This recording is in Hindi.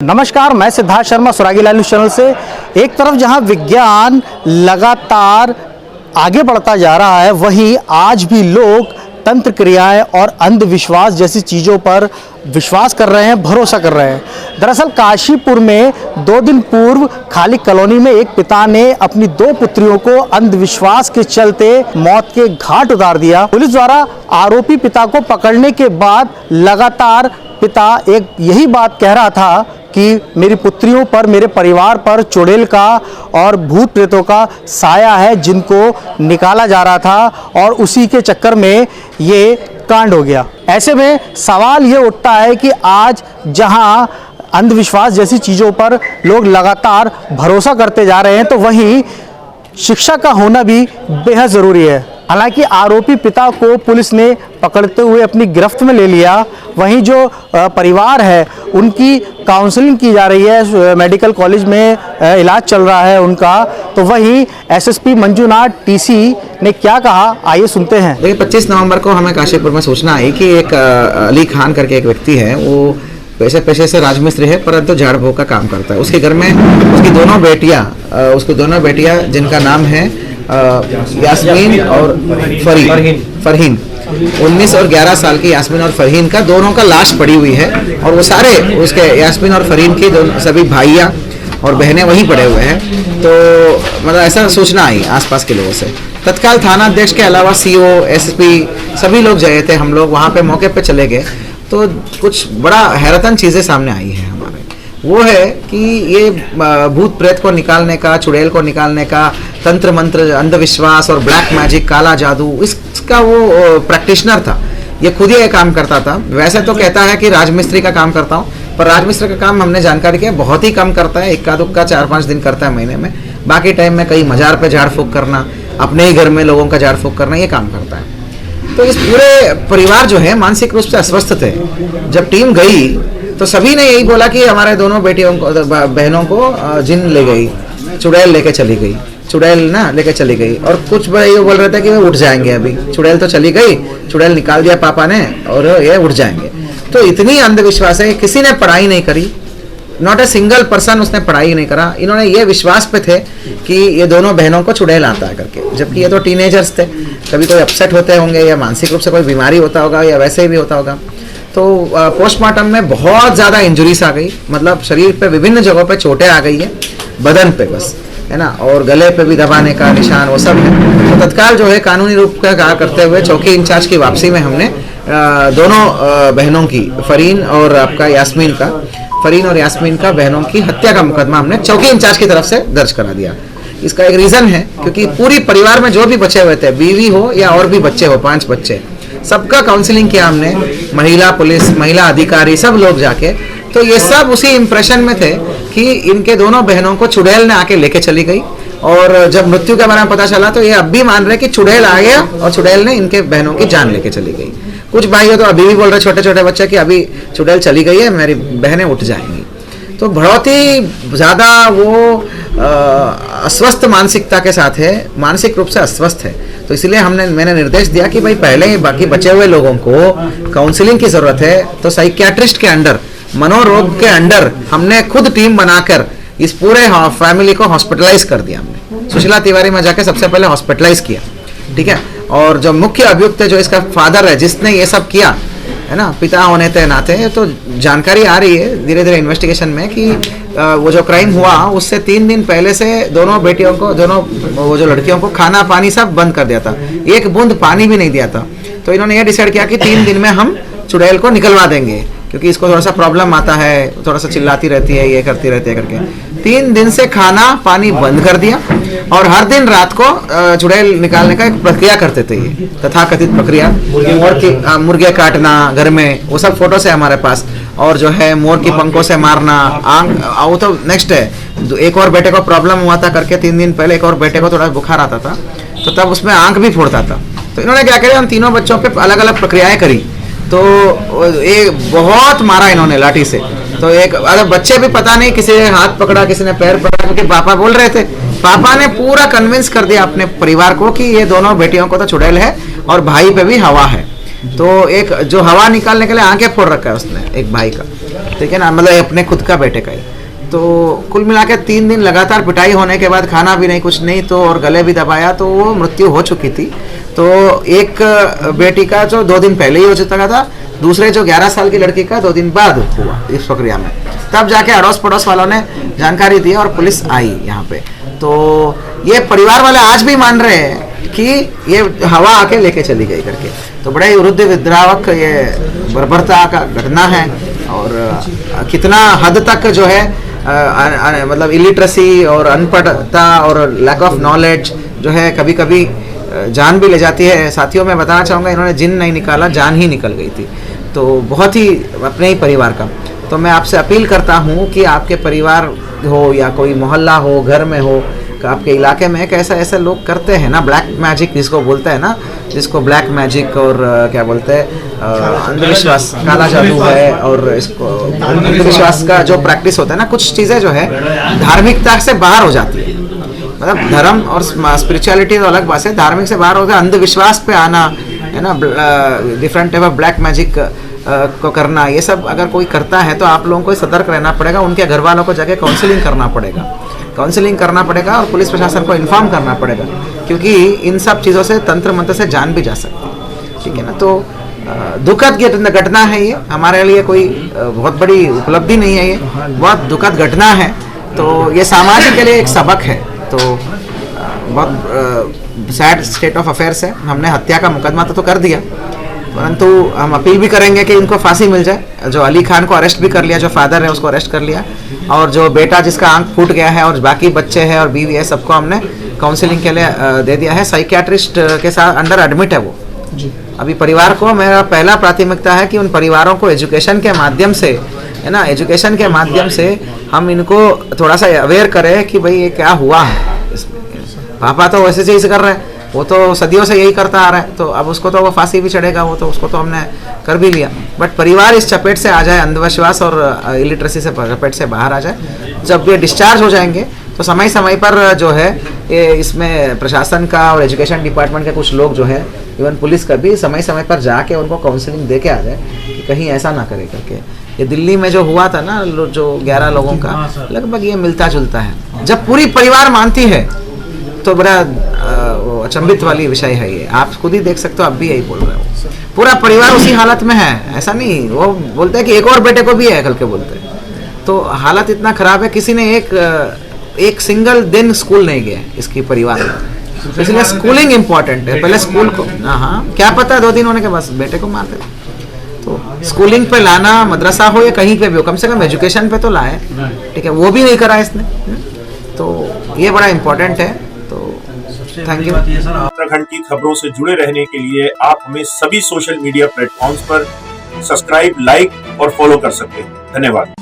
नमस्कार, मैं सिद्धार्थ शर्मा सुरागी लाल न्यूज़ चैनल से। एक तरफ जहां विज्ञान लगातार आगे बढ़ता जा रहा है, वहीं आज भी लोग तंत्र क्रियाएं और अंधविश्वास जैसी चीज़ों पर विश्वास कर रहे हैं, भरोसा कर रहे हैं। दरअसल काशीपुर में 2 दिन पूर्व खाली कॉलोनी में एक पिता ने अपनी 2 पुत्रियों को अंधविश्वास के चलते मौत के घाट उतार दिया। पुलिस द्वारा आरोपी पिता को पकड़ने के बाद लगातार पिता एक यही बात कह रहा था कि मेरी पुत्रियों पर, मेरे परिवार पर चुड़ैल का और भूत प्रेतों का साया है, जिनको निकाला जा रहा था और उसी के चक्कर में ये कांड हो गया। ऐसे में सवाल ये उठता है कि आज जहां अंधविश्वास जैसी चीज़ों पर लोग लगातार भरोसा करते जा रहे हैं, तो वहीं शिक्षा का होना भी बेहद ज़रूरी है। हालांकि आरोपी पिता को पुलिस ने पकड़ते हुए अपनी गिरफ्त में ले लिया। वहीं जो परिवार है, उनकी काउंसलिंग की जा रही है, मेडिकल कॉलेज में इलाज चल रहा है उनका। तो वहीं एसएसपी मंजुनाथ टीसी ने क्या कहा, आइए सुनते हैं। देखिए, 25 नवंबर को हमें काशीपुर में सूचना आई कि एक अली खान करके एक व्यक्ति है, वो पेशे से राजमिस्त्री है, परंतु झाड़ फूक का काम करता है। उसके घर में उसकी दोनों बेटियां जिनका नाम है यास्मीन और फरहीन 19 और 11 साल की यास्मीन और फरहीन का, दोनों का लाश पड़ी हुई है। और वो सारे उसके यास्मीन और फरहीन की सभी भाइयाँ और बहनें वहीं पड़े हुए हैं। तो मतलब ऐसा सूचना आई आसपास के लोगों से। तत्काल थाना अध्यक्ष के अलावा सीओ, एसपी सभी लोग गए थे। हम लोग वहाँ पे मौके पे चले गए तो कुछ बड़ा हैरतन चीज़ें सामने आई हैं हमारे। वो है कि ये भूत प्रेत को निकालने का, चुड़ैल को निकालने का, तंत्र मंत्र, अंधविश्वास और ब्लैक मैजिक, काला जादू, इसका वो प्रैक्टिशनर था। ये खुद ही ये काम करता था। वैसे तो कहता है कि राजमिस्त्री का काम करता हूँ, पर राजमिस्त्री का काम हमने जानकारी किया बहुत ही कम करता है। इक्का दुक्का 4-5 दिन करता है महीने में। बाकी टाइम में कहीं मजार पे झाड़ फूक करना, अपने ही घर में लोगों का झाड़ फूक करना, ये काम करता है। तो इस पूरे परिवार जो है मानसिक रूप से अस्वस्थ थे। जब टीम गई तो सभी ने यही बोला कि हमारे दोनों बेटियों को, बहनों को जिन ले गई, चुड़ैल लेके चली गई, चुड़ैल ना लेके चली गई। और कुछ बड़े ये बोल रहे थे कि वो उठ जाएंगे, अभी चुड़ैल तो चली गई, चुड़ैल निकाल दिया पापा ने और ये उठ जाएंगे। तो इतनी अंधविश्वास है, किसी ने पढ़ाई नहीं करी, नॉट ए सिंगल पर्सन उसने पढ़ाई नहीं करा। इन्होंने ये विश्वास पे थे कि ये दोनों बहनों को चुड़ैल आता है करके, जबकि ये तो टीनेजर्स थे। कभी कोई अपसेट होते होंगे या मानसिक रूप से कोई बीमारी होता होगा या वैसे ही भी होता होगा। तो पोस्टमार्टम में बहुत ज़्यादा इंजुरीज आ गई, मतलब शरीर पे विभिन्न जगहों पे चोटें आ गई है, बदन पे बस है ना, और गले पे भी दबाने का निशान वो सब है। तो तत्काल जो है कानूनी रूप का कार्य करते हुए चौकी इंचार्ज की वापसी में हमने दोनों बहनों की, फरहीन और यास्मीन का बहनों की हत्या का मुकदमा हमने चौकी इंचार्ज की तरफ से दर्ज करा दिया। इसका एक रीज़न है क्योंकि पूरी परिवार में जो भी बचे हुए थे, बीवी हो या और भी बच्चे हो, 5 बच्चे, सबका काउंसलिंग किया हमने, महिला पुलिस, महिला अधिकारी, सब लोग जाके। तो ये सब उसी इम्प्रेशन में थे कि इनके दोनों बहनों को चुड़ैल ने आके लेके चली गई। और जब मृत्यु के बारे में पता चला तो ये अब भी मान रहे कि चुड़ैल आ गया और चुड़ैल ने इनके बहनों की जान लेके चली गई। कुछ भाई तो अभी भी बोल रहे, छोटे छोटे बच्चे, कि अभी चुड़ैल चली गई है, मेरी बहनें उठ जाएंगी। तो बहुत ही ज़्यादा वो अस्वस्थ मानसिकता के साथ है, मानसिक रूप से अस्वस्थ है। तो इसलिए मैंने निर्देश दिया कि भाई पहले बाकी बचे हुए लोगों को काउंसलिंग की ज़रूरत है, तो साइकियाट्रिस्ट के अंडर, मनोरोग के अंडर हमने खुद टीम बनाकर इस पूरे फैमिली को हॉस्पिटलाइज कर दिया। हमने सुशीला तिवारी में जाके सबसे पहले हॉस्पिटलाइज किया, ठीक है। और जो मुख्य अभियुक्त है, जो इसका फादर है, जिसने ये सब किया है ना, पिता होने के नाते, तो जानकारी आ रही है धीरे धीरे इन्वेस्टिगेशन में कि वो जो क्राइम हुआ उससे 3 दिन पहले से दोनों बेटियों को, वो जो लड़कियों को खाना पानी सब बंद कर दिया था, एक बूंद पानी भी नहीं दिया था। तो इन्होंने ये डिसाइड किया कि 3 दिन में हम चुड़ैल को निकलवा देंगे, क्योंकि इसको थोड़ा सा प्रॉब्लम आता है, थोड़ा सा चिल्लाती रहती है, ये करती रहती है करके। 3 दिन से खाना पानी बंद कर दिया और हर दिन रात को चुड़ैल निकालने का एक प्रक्रिया करते थे, ये तथाकथित प्रक्रिया। मुर्गे काटना घर में, वो सब फोटोस है हमारे पास। और जो है मोर की पंखों से मारना, आंख, वो तो नेक्स्ट है। एक और बेटे को प्रॉब्लम हुआ था करके 3 दिन पहले, एक और बेटे को थोड़ा बुखार आता था, तो तब उसमें आंख भी फोड़ता था। तो इन्होंने क्या किया, हम तीनों बच्चों पे अलग अलग प्रक्रियाएं करी। तो एक बहुत मारा इन्होंने लाठी से। तो एक बच्चे भी पता नहीं, किसी ने हाथ पकड़ा, किसी ने पैर पकड़ा, क्योंकि पापा बोल रहे थे। पापा ने पूरा कन्विंस कर दिया अपने परिवार को कि ये दोनों बेटियों को तो चुड़ैल है और भाई पे भी हवा है। तो एक जो हवा निकालने के लिए आंखें फोड़ रखा है उसने, एक भाई का। ठीक है ना, मतलब अपने खुद का बेटे का ही। तो कुल मिला के 3 दिन लगातार पिटाई होने के बाद खाना भी नहीं, कुछ नहीं, तो और गले भी दबाया, तो वो मृत्यु हो चुकी थी। तो एक बेटी का जो 2 दिन पहले ही हो चुका था, दूसरे जो 11 साल की लड़की का 2 दिन बाद हुआ इस प्रक्रिया में। तब जाके अड़ोस पड़ोस वालों ने जानकारी दी और पुलिस आई यहाँ पे। तो ये परिवार वाले आज भी मान रहे हैं कि ये हवा आके लेके चली गई करके। तो बड़ा ही विरुद्ध विद्रावक ये बर्बरता का घटना है। और कितना हद तक जो है मतलब इलिटरेसी और अनपढ़ता और लैक ऑफ नॉलेज जो है कभी कभी जान भी ले जाती है। साथियों मैं बताना चाहूँगा, इन्होंने जिन नहीं निकाला, जान ही निकल गई थी। तो बहुत ही अपने ही परिवार का। तो मैं आपसे अपील करता हूँ कि आपके परिवार हो या कोई मोहल्ला हो, घर में हो, आपके इलाके में कैसा ऐसे लोग करते हैं ना, ब्लैक मैजिक जिसको बोलते हैं ना, जिसको ब्लैक मैजिक और क्या बोलते हैं अंधविश्वास, काला जादू है, और इसको अंधविश्वास का जो प्रैक्टिस होता है ना, कुछ चीज़ें जो है धार्मिकता से बाहर हो जाती है। मतलब धर्म और स्पिरिचुअलिटी तो अलग बात है, धार्मिक से बाहर होता है, अंधविश्वास पे आना है ना, different type of black magic को करना, ये सब अगर कोई करता है तो आप लोगों को सतर्क रहना पड़ेगा। उनके घर वालों को जाके काउंसलिंग करना पड़ेगा और पुलिस प्रशासन को इन्फॉर्म करना पड़ेगा, क्योंकि इन सब चीज़ों से तंत्र मंत्र से जान भी जा सकती है। ठीक है ना। तो दुखद घटना है ये, हमारे लिए कोई बहुत बड़ी उपलब्धि नहीं है, ये बहुत दुखद घटना है। तो ये समाज के लिए एक सबक है। तो बहुत सैड स्टेट ऑफ अफेयर्स है। हमने हत्या का मुकदमा तो कर दिया, परंतु हम अपील भी करेंगे कि इनको फांसी मिल जाए। जो अली खान को अरेस्ट भी कर लिया, जो फादर है उसको अरेस्ट कर लिया, और जो बेटा जिसका आंख फूट गया है और बाकी बच्चे हैं और बीवी है, सबको हमने काउंसलिंग के लिए दे दिया है। साइकियाट्रिस्ट के साथ अंडर एडमिट है वो जी। अभी परिवार को मेरा पहला प्राथमिकता है कि उन परिवारों को एजुकेशन के माध्यम से, है ना, एजुकेशन के माध्यम से हम इनको थोड़ा सा अवेयर करें कि भाई ये क्या हुआ है। पापा तो वैसे से कर रहे हैं, वो तो सदियों से यही करता आ रहा है, तो अब उसको तो वो फांसी भी चढ़ेगा, वो तो उसको तो हमने कर भी लिया। बट परिवार इस चपेट से आ जाए, अंधविश्वास और इलिटरेसी से चपेट से बाहर आ जाए। जब ये डिस्चार्ज हो जाएंगे तो समय समय पर जो है ये इसमें प्रशासन का और एजुकेशन डिपार्टमेंट के कुछ लोग जो है, इवन पुलिस का भी समय समय पर जाके उनको काउंसलिंग दे के आ जाए कि कहीं ऐसा ना करे करके। ये दिल्ली में जो हुआ था ना, जो 11 लोगों का, लगभग ये मिलता जुलता है। जब पूरी परिवार मानती है तो बड़ा अचंभित वाली विषय है ये। आप खुद ही देख सकते हो, आप भी यही बोल रहे हो। पूरा परिवार उसी हालत में है, ऐसा नहीं। वो बोलते हैं कि एक और बेटे को भी है कल के बोलते हैं। तो हालत इतना खराब है, किसी ने एक सिंगल दिन स्कूल नहीं गया इसकी परिवार में। तो इसलिए स्कूलिंग इम्पोर्टेंट है। पहले स्कूल को, हाँ क्या पता 2 दिन होने के बाद बेटे को मार दे। तो स्कूलिंग पे लाना, मदरसा हो या कहीं पे भी हो, कम से कम एजुकेशन पे तो लाए। ठीक है, वो भी नहीं करा इसने। तो ये बड़ा इम्पोर्टेंट है। तो थैंक यू। उत्तराखंड की खबरों से जुड़े रहने के लिए आप हमें सभी सोशल मीडिया प्लेटफॉर्म्स पर सब्सक्राइब, लाइक और फॉलो कर सकते हैं। धन्यवाद।